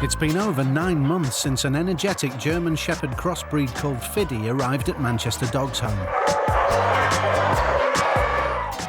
It's been over 9 months since an energetic German Shepherd crossbreed called Fiddy arrived at Manchester Dogs Home.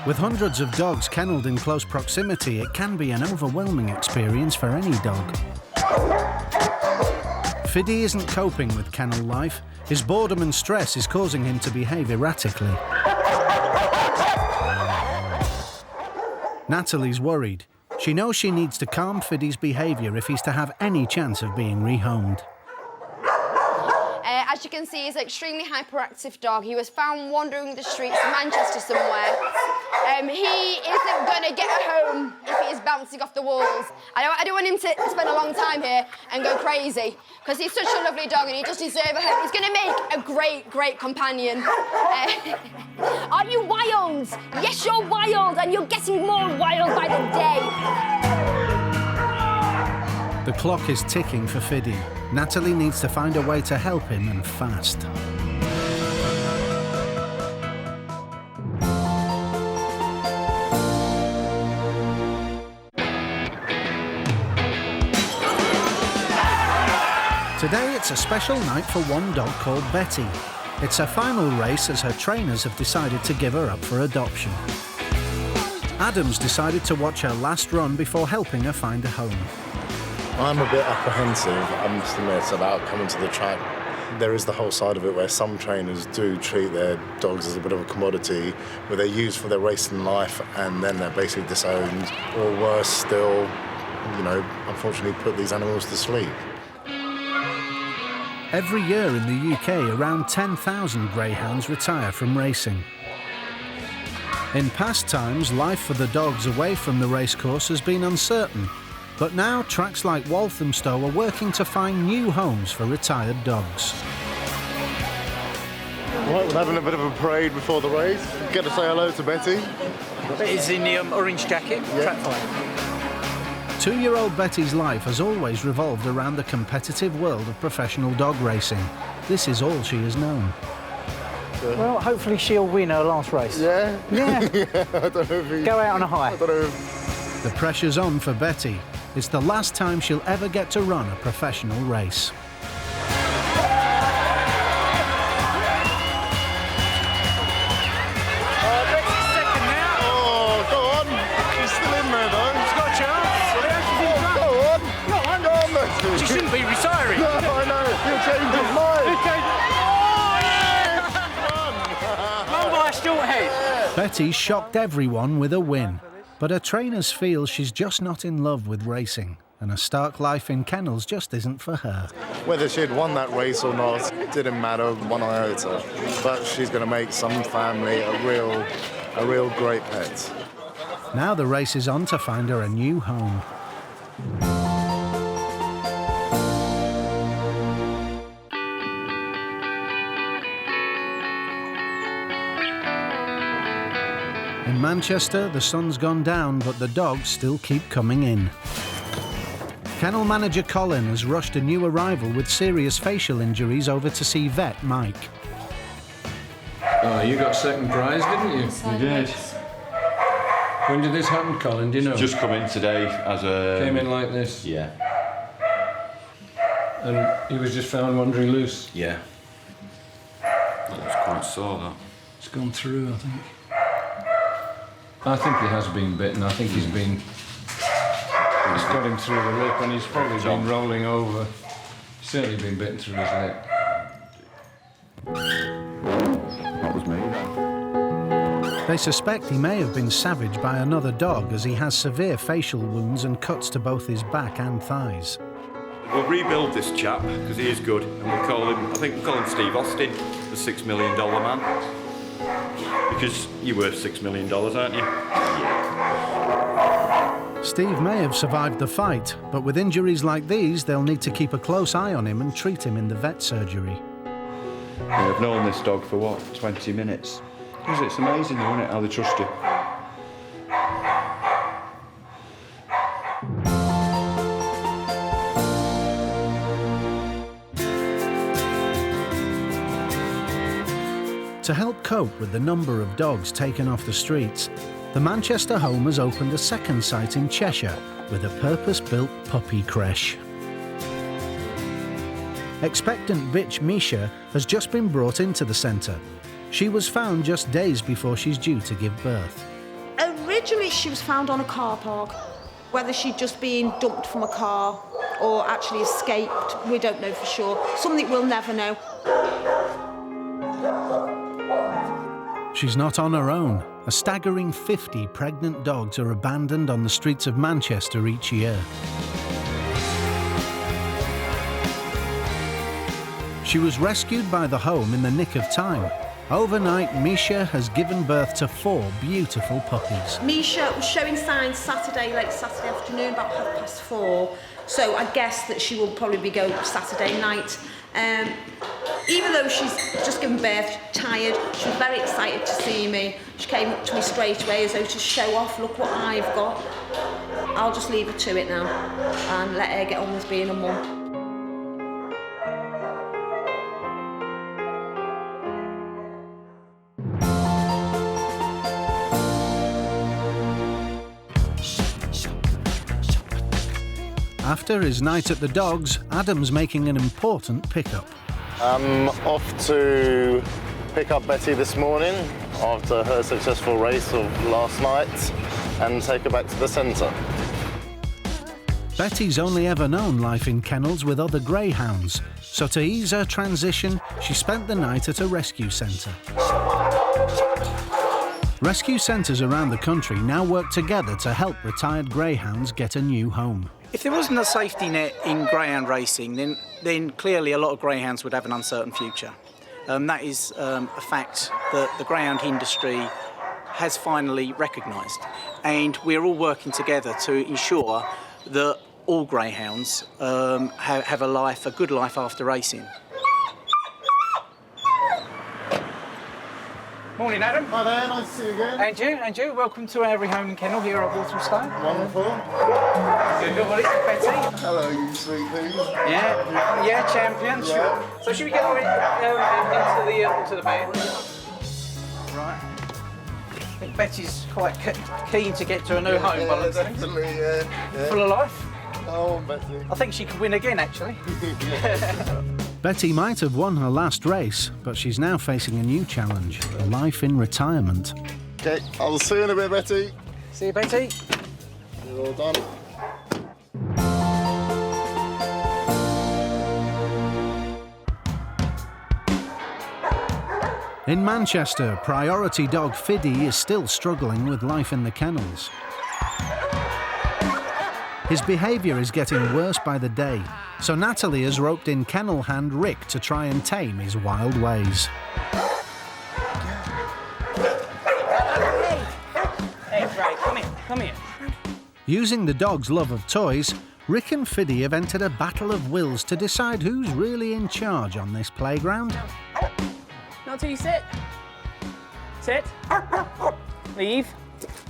With hundreds of dogs kennelled in close proximity, it can be an overwhelming experience for any dog. Fiddy isn't coping with kennel life. His boredom and stress is causing him to behave erratically. Natalie's worried. She knows she needs to calm Fiddy's behaviour if he's to have any chance of being rehomed. As you can see, he's an extremely hyperactive dog. He was found wandering the streets of Manchester somewhere. He isn't going to get a home if he is bouncing off the walls. I don't want him to spend a long time here and go crazy, because he's such a lovely dog and he does deserve a home. He's going to make a great, great companion. Are you wild? Yes, you're wild, and you're getting more wild by the day. The clock is ticking for Fiddy. Natalie needs to find a way to help him, and fast. Today it's a special night for one dog called Betty. It's her final race as her trainers have decided to give her up for adoption. Adam's decided to watch her last run before helping her find a home. I'm a bit apprehensive, I must admit, about coming to the track. There is the whole side of it where some trainers do treat their dogs as a bit of a commodity, where they're used for their racing life and then they're basically disowned, or worse still, you know, unfortunately put these animals to sleep. Every year in the UK, around 10,000 greyhounds retire from racing. In past times, life for the dogs away from the racecourse has been uncertain, but now tracks like Walthamstow are working to find new homes for retired dogs. Right, we're having a bit of a parade before the race. Get to say hello to Betty. Betty's in the orange jacket, track 5. 2-year-old Betty's life has always revolved around the competitive world of professional dog racing. This is all she has known. Well, hopefully she'll win her last race. Yeah? Yeah. Yeah, I don't know if he... Go out on a high. I don't know if... The pressure's on for Betty. It's the last time she'll ever get to run a professional race. Betty's second now. Oh, go on. She's still in there, though. She's got a chance. Go on. Go on, Betty. She shouldn't be retiring. No, I know. He'll change his mind. Long by a short head. Betty shocked everyone with a win. But her trainers feel she's just not in love with racing, and a stark life in kennels just isn't for her. Whether she'd won that race or not didn't matter one iota. But she's going to make some family a real great pet. Now the race is on to find her a new home. In Manchester, the sun's gone down, but the dogs still keep coming in. Kennel manager Colin has rushed a new arrival with serious facial injuries over to see vet Mike. Oh, you got second prize, didn't you? We did. When did this happen, Colin? Do you know? Just come in today as a... Came in like this? Yeah. And he was just found wandering loose? Yeah. That was quite sore, that. It's gone through, I think. I think he has been bitten. I think he's been... He's got him through the lip and he's probably been rolling over. He's certainly been bitten through his lip. That was me, then. They suspect he may have been savaged by another dog, as he has severe facial wounds and cuts to both his back and thighs. We'll rebuild this chap, because he is good, and we'll call him, I think we'll call him Steve Austin, the $6 million man. Because you're worth $6 million, aren't you? Steve may have survived the fight, but with injuries like these, they'll need to keep a close eye on him and treat him in the vet surgery. I've known this dog for, what, 20 minutes? It's amazing, isn't it, how they trust you. To help cope with the number of dogs taken off the streets, the Manchester home has opened a second site in Cheshire with a purpose-built puppy creche. Expectant bitch Misha has just been brought into the centre. She was found just days before she's due to give birth. Originally, she was found on a car park. Whether she'd just been dumped from a car or actually escaped, we don't know for sure. Something we'll never know. She's not on her own. A staggering 50 pregnant dogs are abandoned on the streets of Manchester each year. She was rescued by the home in the nick of time. Overnight, Misha has given birth to 4 beautiful puppies. Misha was showing signs late Saturday afternoon, about 4:30. So I guess that she will probably go Saturday night. Even though she's just given birth, tired, she was very excited to see me. She came up to me straight away as though to show off, look what I've got. I'll just leave her to it now and let her get on with being a mum. After his night at the dogs, Adam's making an important pickup. I'm off to pick up Betty this morning after her successful race of last night and take her back to the centre. Betty's only ever known life in kennels with other greyhounds, so to ease her transition, she spent the night at a rescue centre. Rescue centres around the country now work together to help retired greyhounds get a new home. If there wasn't a safety net in greyhound racing, then clearly a lot of greyhounds would have an uncertain future. That is a fact that the greyhound industry has finally recognised, and we're all working together to ensure that all greyhounds have a good life after racing. Morning, Adam. Hi there, nice to see you again. And you. Welcome to our rehoming kennel here at Walthamstow. Wonderful. Good, well, it's Betty. Hello, you sweet things. Yeah, champion. Yeah. So should we get into the van? Right. I think Betty's quite keen to get to a new home. By the looks of things. Definitely, yeah. Full of life. Oh, Betty. I think she could win again, actually. Betty might have won her last race, but she's now facing a new challenge, a life in retirement. Okay, I'll see you in a bit, Betty. See you, Betty. You're all done. In Manchester, priority dog Fiddy is still struggling with life in the kennels. His behaviour is getting worse by the day, so Natalie has roped in kennel hand Rick to try and tame his wild ways. Hey, Ray, come here. Using the dog's love of toys, Rick and Fiddy have entered a battle of wills to decide who's really in charge on this playground. Not till you sit. Sit.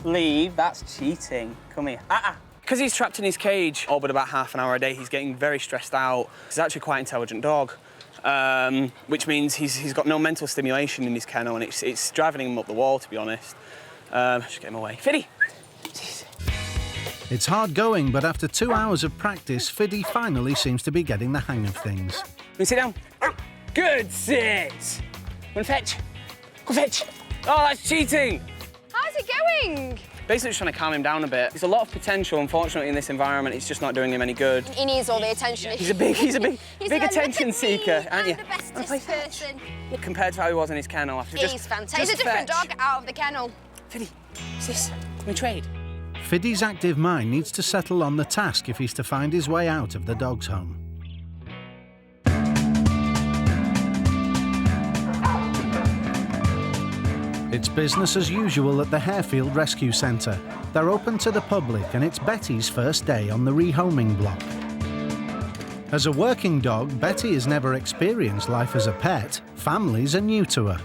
Leave. That's cheating. Come here. Because he's trapped in his cage all but about half an hour a day, he's getting very stressed out. He's actually quite an intelligent dog, which means he's got no mental stimulation in his kennel, and it's driving him up the wall, to be honest. Just get him away. Fiddy! Jeez. It's hard going, but after 2 hours of practice, Fiddy finally seems to be getting the hang of things. Can you sit down? Good sit! Go fetch. Go fetch. Oh, that's cheating! How's it going? Basically just trying to calm him down a bit. There's a lot of potential, unfortunately, in this environment. It's just not doing him any good. He needs all the attention. He's a big attention seeker, aren't you? I'm the bestest person. Compared to how he was in his kennel. After He's fantastic. He's a different dog out of the kennel. Fiddy, sis, can we trade? Fiddy's active mind needs to settle on the task if he's to find his way out of the dog's home. It's business as usual at the Harefield Rescue Centre. They're open to the public and it's Betty's first day on the rehoming block. As a working dog, Betty has never experienced life as a pet. Families are new to her.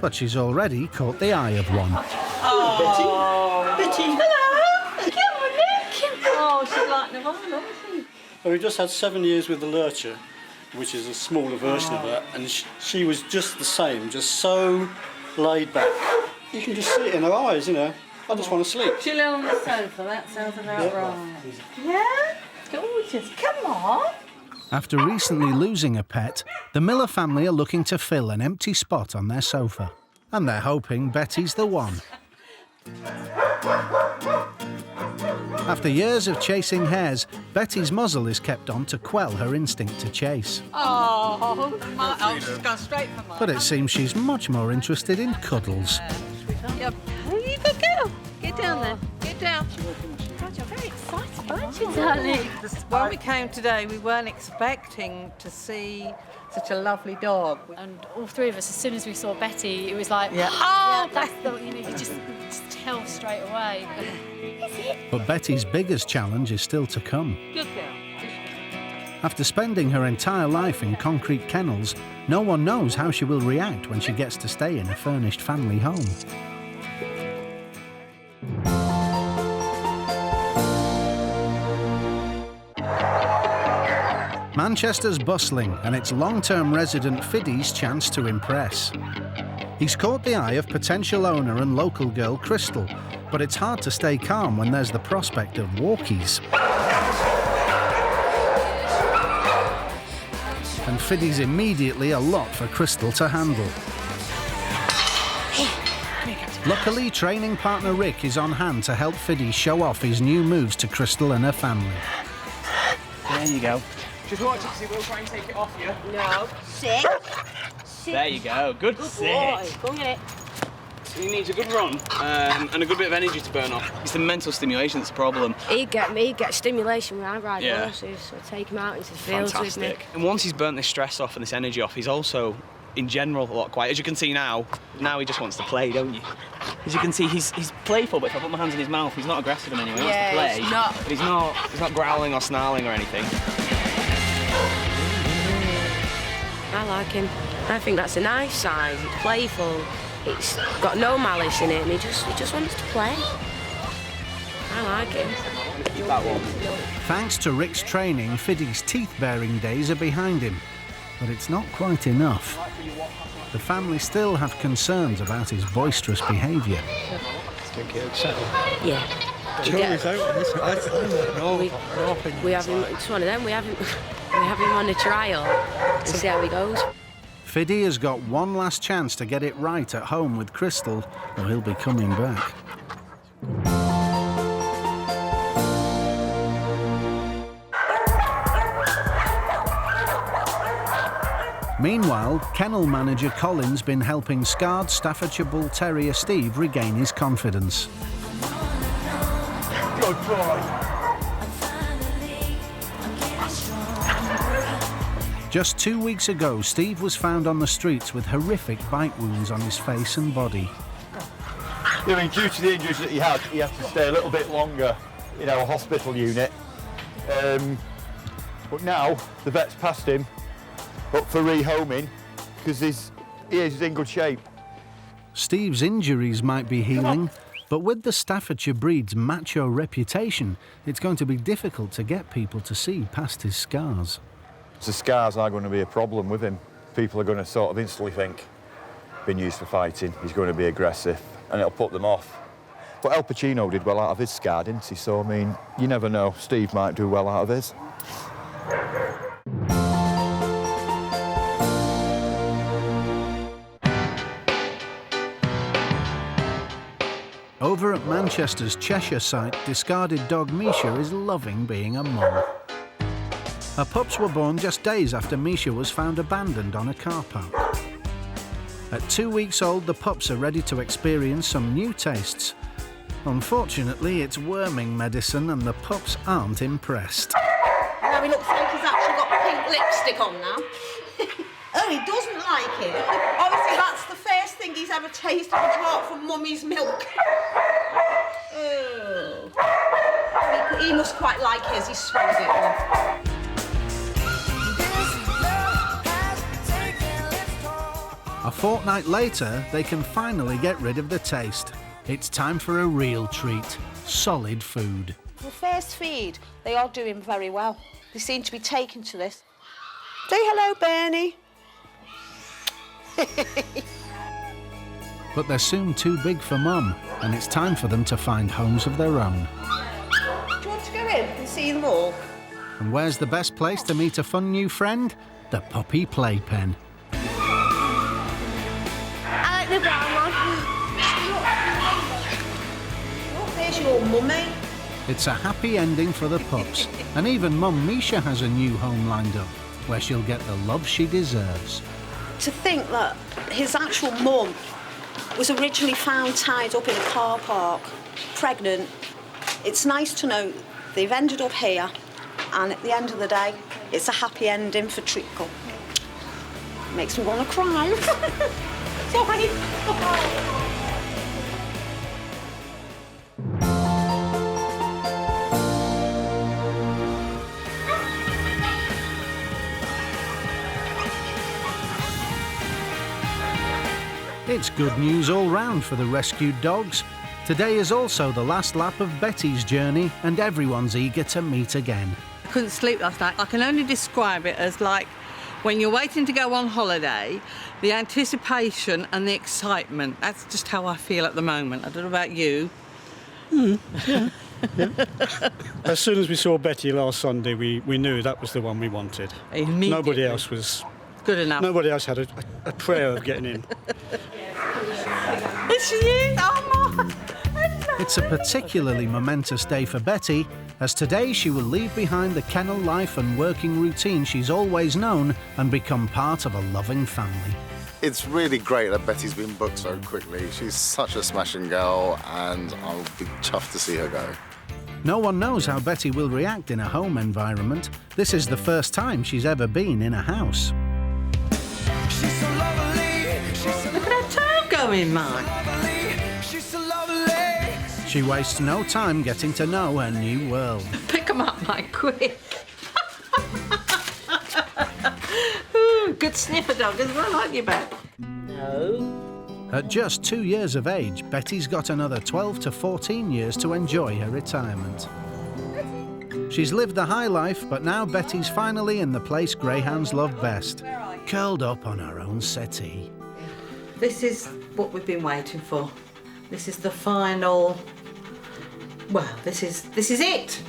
But she's already caught the eye of one. Oh, Betty. Hello. Come on, Nick. Oh, she's like Nirvana, isn't she? Well, we just had 7 years with the Lurcher, which is a smaller version of that, and she was just the same, just so laid back. You can just see it in her eyes, you know. I just want to sleep. She lay on the sofa, that sounds about right. Yeah? Gorgeous. Come on. After recently losing a pet, the Miller family are looking to fill an empty spot on their sofa. And they're hoping Betty's the one. After years of chasing hares, Betty's muzzle is kept on to quell her instinct to chase. Oh, she's gone straight for mine. But it seems she's much more interested in cuddles. You good girl. Get down there. Get down. God, you're very excited, aren't you, darling? When we came today, we weren't expecting to see such a lovely dog. And all three of us, as soon as we saw Betty, it was like, Yeah. oh, that's the, you just tell straight away. But Betty's biggest challenge is still to come. Good girl. After spending her entire life in concrete kennels, no one knows how she will react when she gets to stay in a furnished family home. Manchester's bustling, and it's long-term resident Fiddy's chance to impress. He's caught the eye of potential owner and local girl Crystal, but it's hard to stay calm when there's the prospect of walkies. And Fiddy's immediately a lot for Crystal to handle. Luckily, training partner Rick is on hand to help Fiddy show off his new moves to Crystal and her family. There you go. Just watch it, because he will try and take it off you. No. Sit. There you go. Good sit. Go and get it. He needs a good run and a good bit of energy to burn off. It's the mental stimulation that's the problem. He'd get stimulation when I ride horses, so I take him out into the fields with me. And once he's burnt this stress off and this energy off, he's also, in general, a lot quiet. As you can see now he just wants to play, don't you? As you can see, he's playful, but if I put my hands in his mouth, he's not aggressive in any way. He wants to play, he's not. But he's not growling or snarling or anything. I like him. I think that's a nice size. It's playful. It's got no malice in it, and he just wants to play. I like him. Thanks to Rick's training, Fiddy's teeth-baring days are behind him. But it's not quite enough. The family still have concerns about his boisterous behaviour. Yeah. We have him, it's one of them, we have him on a trial and see how he goes. Fiddy has got one last chance to get it right at home with Crystal, or he'll be coming back. Meanwhile, kennel manager Colin's been helping scarred Staffordshire Bull Terrier Steve regain his confidence. Good boy. Just 2 weeks ago, Steve was found on the streets with horrific bite wounds on his face and body. I mean, due to the injuries that he had to stay a little bit longer in our hospital unit. But now, the vet's passed him up for rehoming because he is in good shape. Steve's injuries might be healing, but with the Staffordshire breed's macho reputation, it's going to be difficult to get people to see past his scars. The scars are going to be a problem with him. People are going to sort of instantly think, been used for fighting, he's going to be aggressive, and it'll put them off. But Al Pacino did well out of his scar, didn't he? So, I mean, you never know, Steve might do well out of his. Over at Manchester's Cheshire site, discarded dog Misha is loving being a mum. Her pups were born just days after Misha was found abandoned on a car park. At 2 weeks old, the pups are ready to experience some new tastes. Unfortunately, it's worming medicine and the pups aren't impressed. Now he looks like he's actually got pink lipstick on now. Oh, he doesn't like it. Obviously, that's the first thing he's ever tasted apart from Mummy's milk. Oh. He must quite like his. He swallows it off. A fortnight later, they can finally get rid of the taste. It's time for a real treat, solid food. The first feed, they are doing very well. They seem to be taken to this. Say hello, Bernie. But they're soon too big for Mum, and it's time for them to find homes of their own. Do you want to go in and see them all? And where's the best place to meet a fun new friend? The puppy playpen. I like the brown one. There's your mummy. It's a happy ending for the pups. And even Mum Misha has a new home lined up, where she'll get the love she deserves. To think that his actual mum was originally found tied up in a car park, pregnant. It's nice to know they've ended up here, and at the end of the day, it's a happy ending for Treacle. Makes me want to cry. Sorry. It's good news all round for the rescued dogs. Today is also the last lap of Betty's journey, and everyone's eager to meet again. I couldn't sleep last night. I can only describe it as like when you're waiting to go on holiday, the anticipation and the excitement. That's just how I feel at the moment. I don't know about you. Yeah. As soon as we saw Betty last Sunday, we knew that was the one we wanted. Nobody else was good enough. Nobody else had a prayer of getting in. There she is! Oh my! It's a particularly momentous day for Betty, as today she will leave behind the kennel life and working routine she's always known and become part of a loving family. It's really great that Betty's been booked so quickly. She's such a smashing girl, and I'll be chuffed to see her go. No one knows how Betty will react in a home environment. This is the first time she's ever been in a house. Look at her tail going, Mike. She wastes no time getting to know her new world. Pick 'em up, Mike, quick. Ooh, good sniffer dog as well, aren't you, Bet? No. At just 2 years of age, Betty's got another 12 to 14 years to enjoy her retirement. She's lived the high life, but now Betty's finally in the place greyhounds love best, curled up on her own settee. This is what we've been waiting for. This is the final... Well, this is it.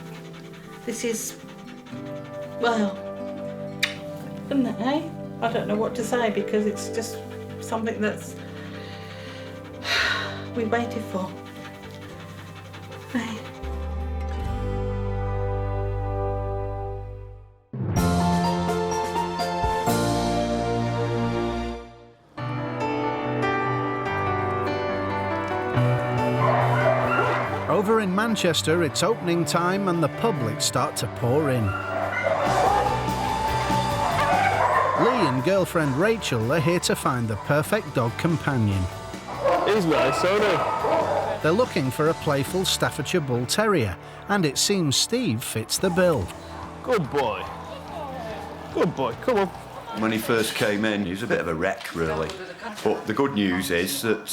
This is... Well... Isn't it, eh? I don't know what to say because it's just something that's... we waited for. Hey. Over in Manchester, it's opening time and the public start to pour in. Lee and girlfriend Rachel are here to find the perfect dog companion. He's nice, isn't he? They're looking for a playful Staffordshire Bull Terrier, and it seems Steve fits the bill. Good boy. Good boy, come on. When he first came in, he was a bit of a wreck, really. But the good news is that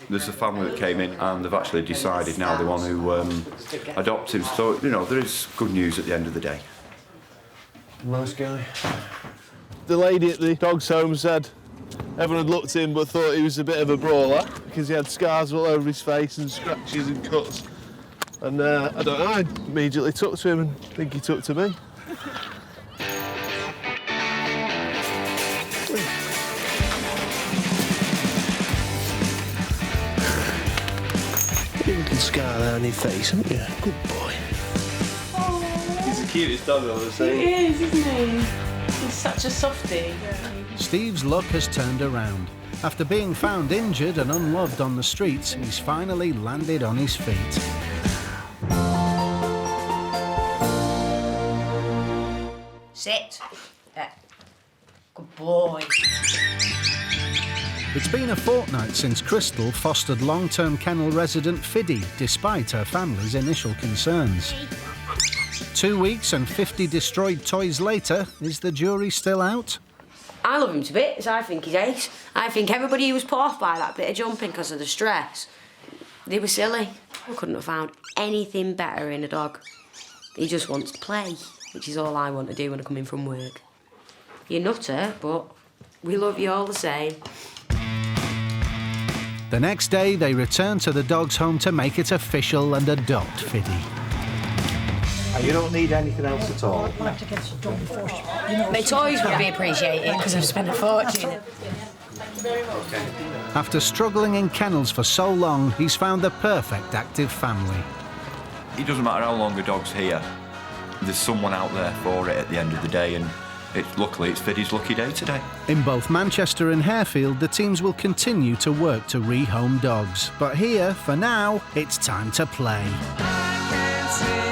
there's a family that came in and they've actually decided now they want to adopt him. So, you know, there is good news at the end of the day. Nice guy. The lady at the dog's home said everyone had looked at him but thought he was a bit of a brawler because he had scars all over his face and scratches and cuts. And I don't know, I immediately took to him and I think he took to me. Pink and scar there on your face, haven't you? Good boy. Oh. He's the cutest dog I've ever seen. He is, isn't he? He's such a softie. Steve's luck has turned around. After being found injured and unloved on the streets, he's finally landed on his feet. Sit. Good boy. It's been a fortnight since Crystal fostered long-term kennel resident Fiddy, despite her family's initial concerns. 2 weeks and 50 destroyed toys later, is the jury still out? I love him to bits. I think he's ace. I think everybody who was put off by that bit of jumping because of the stress, they were silly. I couldn't have found anything better in a dog. He just wants to play, which is all I want to do when I come in from work. You're nutter, but we love you all the same. The next day, they return to the dog's home to make it official and adopt Fiddy. And you don't need anything else at all? My toys would be appreciated because I've spent a fortune. After struggling in kennels for so long, he's found the perfect active family. It doesn't matter how long a dog's here, there's someone out there for it at the end of the day, and luckily it's Fiddy's lucky day today. In both Manchester and Harefield, the teams will continue to work to rehome dogs. But here, for now, it's time to play. I can't see